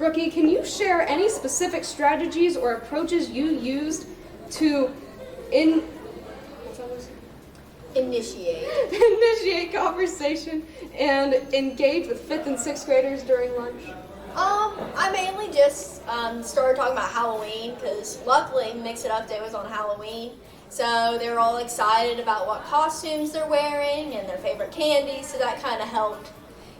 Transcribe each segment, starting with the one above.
Rookie, can you share any specific strategies or approaches you used to initiate conversation and engage with 5th and 6th graders during lunch? I mainly just started talking about Halloween because luckily Mix It Up Day was on Halloween. So they were all excited about what costumes they're wearing and their favorite candies. So that kind of helped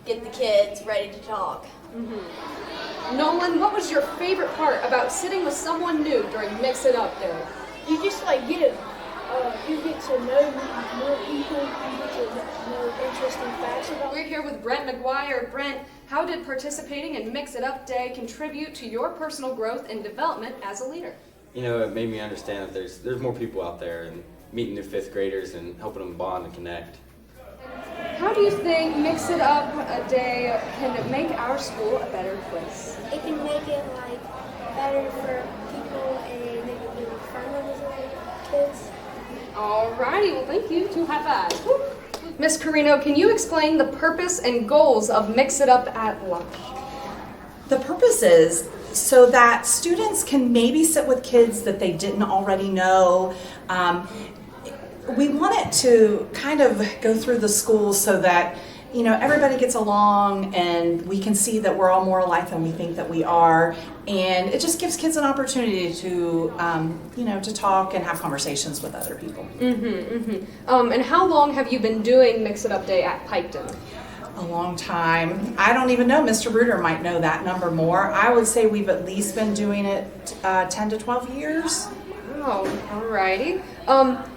get the kids ready to talk. Mm-hmm. Nolan, what was your favorite part about sitting with someone new during Mix It Up Day? You just you get to know more people, you get to know interesting facts about them. We're here with Brent McGuire. Brent, how did participating in Mix It Up Day contribute to your personal growth and development as a leader? You know, it made me understand that there's more people out there, and meeting new 5th graders and helping them bond and connect. How do you think Mix It Up Day can make our school a better place? It can make it better for people and make it really fun with the kids. Alrighty, well thank you. 2 high fives. Woo. Miss Carino, can you explain the purpose and goals of Mix It Up at lunch? The purpose is so that students can maybe sit with kids that they didn't already know. We want it to kind of go through the school so that everybody gets along and we can see that we're all more alike than we think that we are, and it just gives kids an opportunity to to talk and have conversations with other people. And how long have you been doing Mix It Up Day at Piketon? A long time. I don't even know. Mr. Bruder might know that number more. I would say we've at least been doing it 10 to 12 years. Oh, alrighty.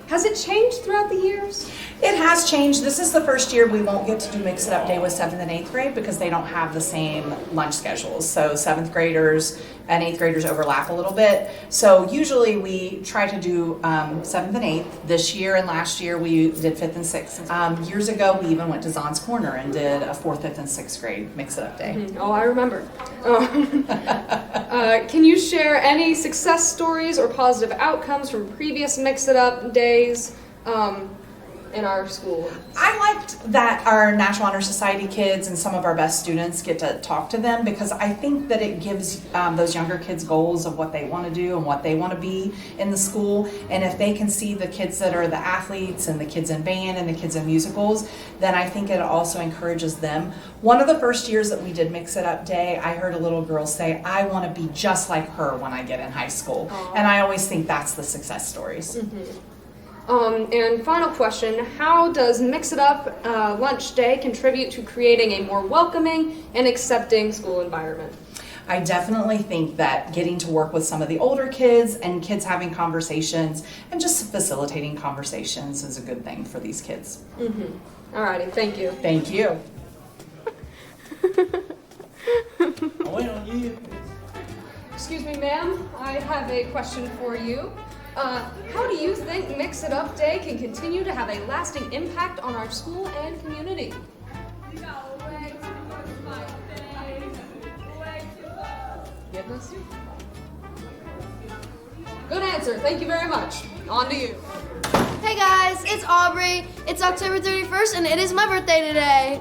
Has it changed throughout the years? It has changed. This is the first year we won't get to do Mix It Up Day with 7th and 8th grade because they don't have the same lunch schedules. So 7th graders and 8th graders overlap a little bit. So usually we try to do 7th and 8th. This year and last year we did 5th and 6th. Years ago we even went to Zahn's Corner and did a 4th, 5th, and 6th grade Mix It Up Day. Mm-hmm. Oh, I remember. Can you share any success stories or positive outcomes from previous Mix It Up Days in our school? I liked that our National Honor Society kids and some of our best students get to talk to them because I think that it gives those younger kids goals of what they want to do and what they want to be in the school. And if they can see the kids that are the athletes and the kids in band and the kids in musicals, then I think it also encourages them. One of the first years that we did Mix It Up Day, I heard a little girl say, "I want to be just like her when I get in high school." Aww. And I always think that's the success stories. Mm-hmm. And final question, how does Mix It Up Lunch Day contribute to creating a more welcoming and accepting school environment? I definitely think that getting to work with some of the older kids and kids having conversations and just facilitating conversations is a good thing for these kids. Mm-hmm. Alrighty, thank you. Thank you. Excuse me, ma'am, I have a question for you. How do you think Mix It Up Day can continue to have a lasting impact on our school and community? Goodness. Good answer. Thank you very much. On to you. Hey guys, it's Aubrey. It's October 31st and it is my birthday today.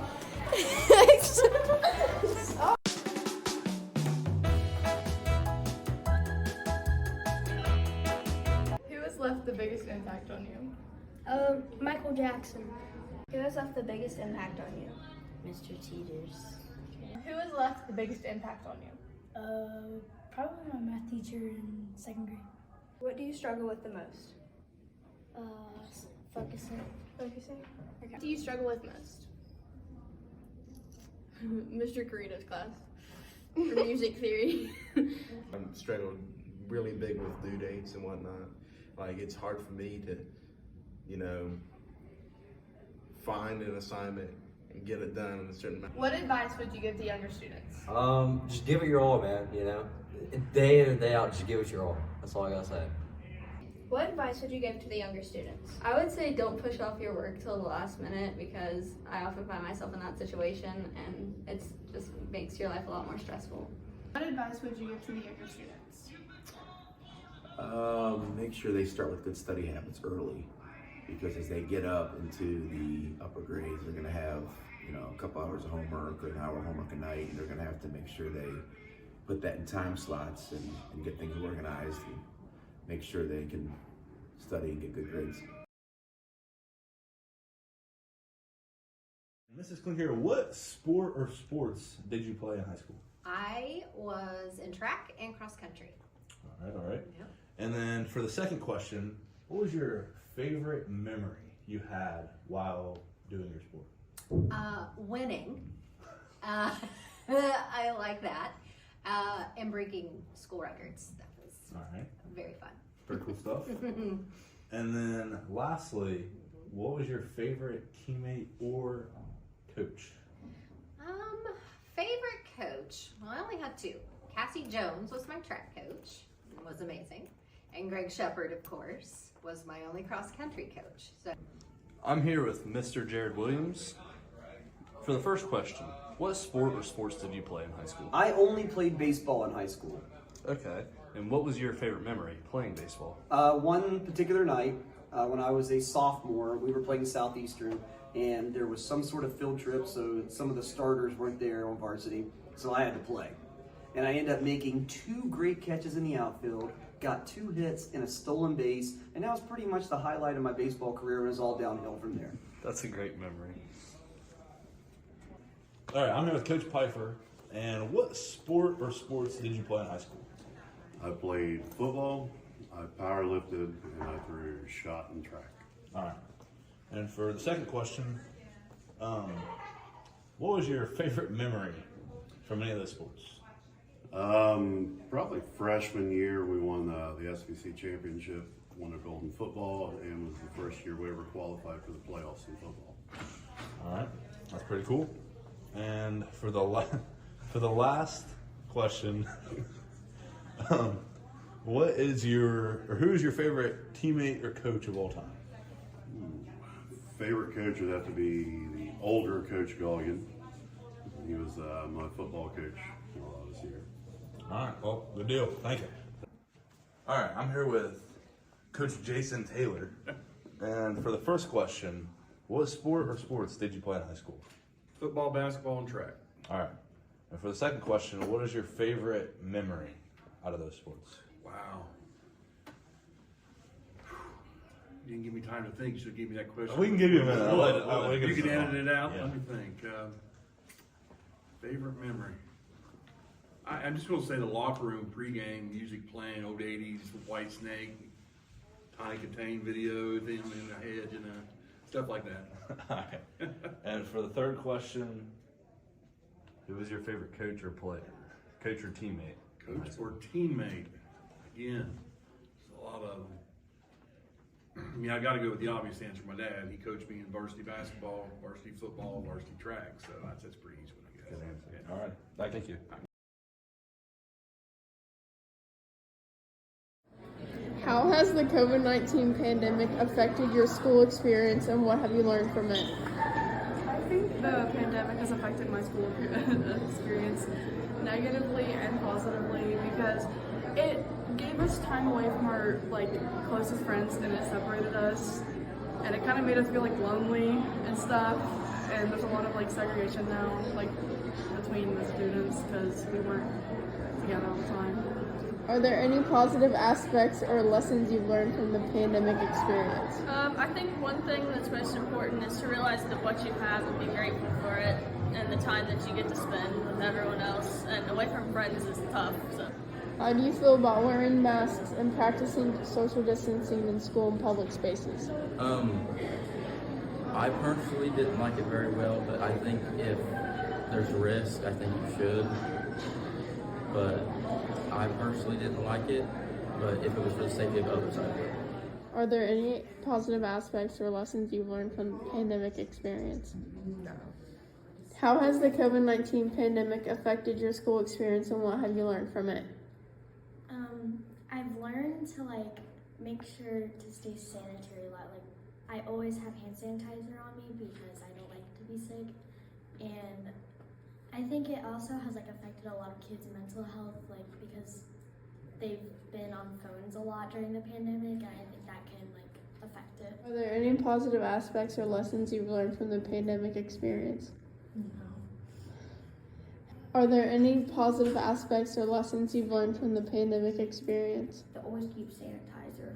Left the biggest impact on you? Michael Jackson. Who has left the biggest impact on you? Mr. Teeters. Who has left the biggest impact on you? Probably my math teacher in 2nd grade. What do you struggle with the most? Focusing. Okay. What do you struggle with most? Mr. Carito's class for music theory. I'm struggling really big with due dates and whatnot. Like, it's hard for me to, find an assignment and get it done in a certain amount. What advice would you give to younger students? Just give it your all, man, Day in and day out, just give it your all. That's all I gotta say. What advice would you give to the younger students? I would say don't push off your work till the last minute because I often find myself in that situation and it just makes your life a lot more stressful. What advice would you give to the younger students? Make sure they start with good study habits early, because as they get up into the upper grades, they're going to have, a couple hours of homework or an hour of homework a night, and they're going to have to make sure they put that in time slots and get things organized and make sure they can study and get good grades. Mrs. Klink here, what sport or sports did you play in high school? I was in track and cross country. All right. Yep. And then for the second question, what was your favorite memory you had while doing your sport? Winning. I like that. And breaking school records. That was very fun. Very cool stuff. And then lastly, what was your favorite teammate or coach? Favorite coach? Well, I only had two. Cassie Jones was my track coach. It was amazing. And Greg Shepard, of course, was my only cross country coach. So I'm here with Mr. Jared Williams. For the first question, what sport or sports did you play in high school? I only played baseball in high school. Okay. And what was your favorite memory playing baseball? One particular night, when I was a sophomore, we were playing Southeastern, and there was some sort of field trip, so some of the starters weren't there on varsity, so I had to play. And I ended up making 2 great catches in the outfield, got 2 hits and a stolen base, and that was pretty much the highlight of my baseball career, and it was all downhill from there. That's a great memory. All right, I'm here with Coach Pfeiffer. And what sport or sports did you play in high school? I played football, I power lifted, and I threw shot and track. All right. And for the second question, what was your favorite memory from any of those sports? Probably freshman year, we won the SVC championship, won a golden football, and was the first year we ever qualified for the playoffs in football. All right, that's pretty cool. And for the last question, who is your favorite teammate or coach of all time? Favorite coach would have to be the older Coach Galligan. He was my football coach while I was here. All right, well, good deal. Thank you. All right, I'm here with Coach Jason Taylor. And for the first question, what sport or sports did you play in high school? Football, basketball, and track. All right. And for the second question, what is your favorite memory out of those sports? Wow. You didn't give me time to think. You should give me that question. We can give you a minute. You can edit it out. Yeah. Let me think. Favorite memory. I'm just going to say the locker room pregame music playing, old 80s, White Snake, Tiny Contain video, them in the head, stuff like that. All right. And for the third question, who was your favorite coach or player? Coach or teammate? Coach or teammate. Again, there's a lot of them. I mean, I got to go with the obvious answer. My dad, he coached me in varsity basketball, varsity football, varsity track, so that's a pretty easy one, I guess. Good answer. Yeah. All right. Thank you. How has the COVID-19 pandemic affected your school experience, and what have you learned from it? I think the pandemic has affected my school experience negatively and positively because it gave us time away from our closest friends, and it separated us, and it kind of made us feel lonely and stuff. And there's a lot of segregation now, between the students because we weren't together all the time. Are there any positive aspects or lessons you've learned from the pandemic experience? I think one thing that's most important is to realize that what you have and be grateful for it, and the time that you get to spend with everyone else and away from friends is tough. So. How do you feel about wearing masks and practicing social distancing in school and public spaces? I personally didn't like it very well, but I think if there's a risk, I think you should. But I personally didn't like it, but if it was for the safety of others, I would. Are there any positive aspects or lessons you've learned from the pandemic experience? No. How has the COVID-19 pandemic affected your school experience, and what have you learned from it? I've learned to make sure to stay sanitary a lot. I always have hand sanitizer on me because I don't like to be sick, and I think it also has affected a lot of kids' mental health, because they've been on phones a lot during the pandemic, and I think that can affect it. Are there any positive aspects or lessons you've learned from the pandemic experience? No. Are there any positive aspects or lessons you've learned from the pandemic experience? To always keep sanitizer